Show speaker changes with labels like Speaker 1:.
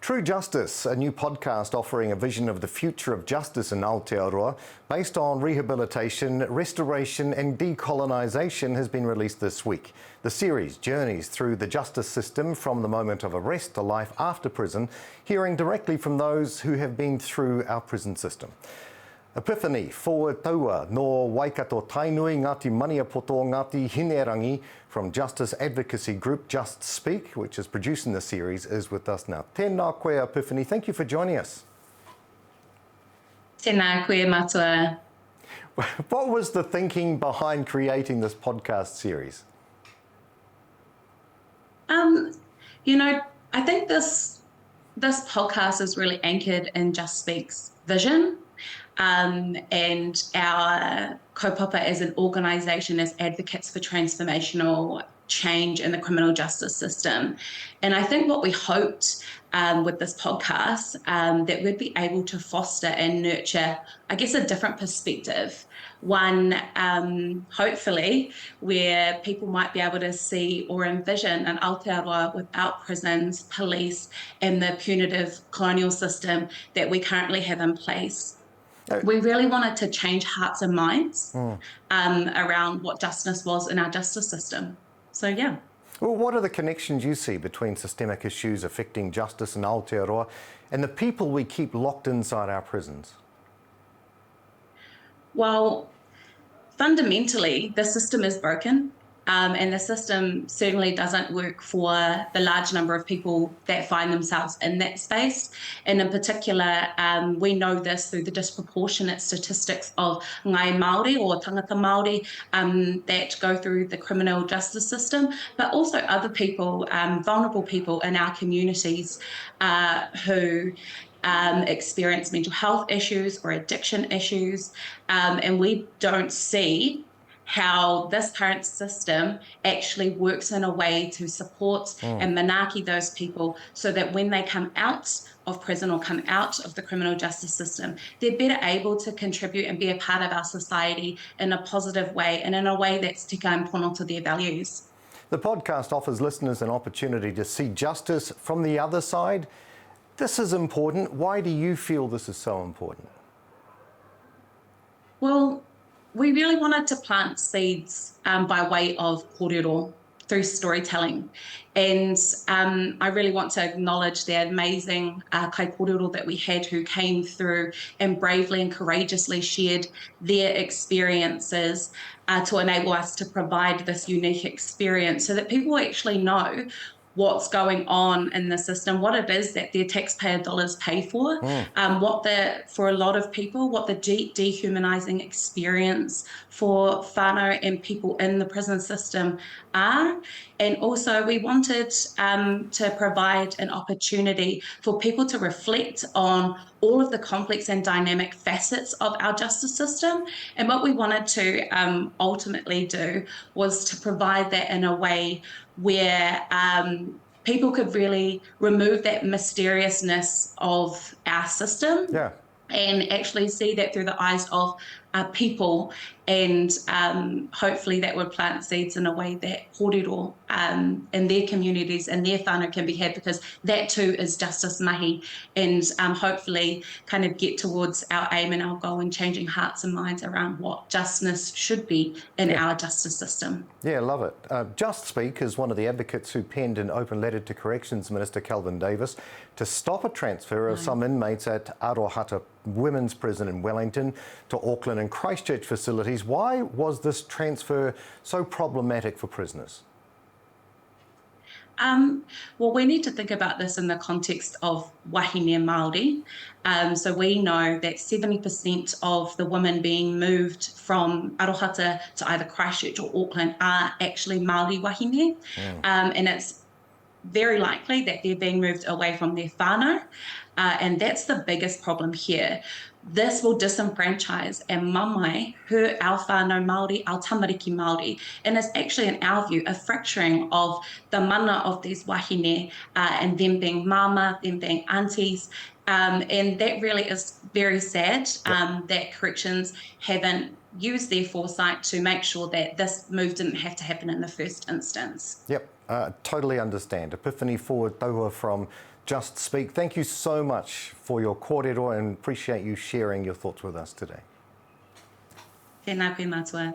Speaker 1: True Justice, a new podcast offering a vision of the future of justice in Aotearoa, based on rehabilitation, restoration and decolonisation, has been released this week. The series journeys through the justice system from the moment of arrest to life after prison, hearing directly from those who have been through our prison system. Epiphany Forward Taua no Waikato Tainui Ngāti Maniapoto Ngāti Hinerangi from justice advocacy group Just Speak, which is producing the series, is with us now. Tēnā koe Epiphany, thank you for joining us.
Speaker 2: Tēnā koe matua.
Speaker 1: What was the thinking behind creating this podcast series?
Speaker 2: I think this podcast is really anchored in Just Speak's vision. And our kaupapa as an organisation as advocates for transformational change in the criminal justice system. And I think what we hoped with this podcast, that we'd be able to foster and nurture, I guess, a different perspective. One, hopefully, where people might be able to see or envision an Aotearoa without prisons, police, and the punitive colonial system that we currently have in place. We really wanted to change hearts and minds around what justice was in our justice system. So, yeah.
Speaker 1: Well, what are the connections you see between systemic issues affecting justice in Aotearoa and the people we keep locked inside our prisons?
Speaker 2: Well, fundamentally, the system is broken. And the system certainly doesn't work for the large number of people that find themselves in that space. And in particular, we know this through the disproportionate statistics of ngai Maori or tangata Maori that go through the criminal justice system, but also other people, vulnerable people in our communities who experience mental health issues or addiction issues. And we don't see how this current system actually works in a way to support and manaki those people so that when they come out of prison or come out of the criminal justice system, they're better able to contribute and be a part of our society in a positive way and in a way that's tika and pono to their values.
Speaker 1: The podcast offers listeners an opportunity to see justice from the other side. This is important. Why do you feel this is so important?
Speaker 2: Well, we really wanted to plant seeds by way of kōrero through storytelling. And I really want to acknowledge the amazing kai kōrero that we had who came through and bravely and courageously shared their experiences to enable us to provide this unique experience so that people actually know what's going on in the system, what it is that their taxpayer dollars pay for, for a lot of people, what the dehumanizing experience for whānau and people in the prison system are. And also we wanted to provide an opportunity for people to reflect on all of the complex and dynamic facets of our justice system. And what we wanted to ultimately do was to provide that in a way where people could really remove that mysteriousness of our system and actually see that through the eyes of people, and hopefully that would plant seeds in a way that kōrero in their communities and their whānau can be had, because that too is justice mahi, and hopefully kind of get towards our aim and our goal in changing hearts and minds around what justice should be in our justice system.
Speaker 1: Yeah, love it. Just Speak is one of the advocates who penned an open letter to Corrections Minister Kelvin Davis to stop a transfer of some inmates at Arohata Women's Prison in Wellington to Auckland and Christchurch facilities. Why was this transfer so problematic for prisoners?
Speaker 2: Well, we need to think about this in the context of wahine Māori. So we know that 70% of the women being moved from Arohata to either Christchurch or Auckland are actually Māori wahine. And it's very likely that they're being moved away from their whānau. And that's the biggest problem here. This will disenfranchise and mamae our whānau Māori, our tamariki Māori. And it's actually, in our view, a fracturing of the mana of these wahine and them being mama, them being aunties. And that really is very sad that corrections haven't used their foresight to make sure that this move didn't have to happen in the first instance.
Speaker 1: Yep, totally understand. Epiphany Forward Taua from Just Speak. Thank you so much for your kōrero and appreciate you sharing your thoughts with us today.
Speaker 2: Tēnā koe mātua.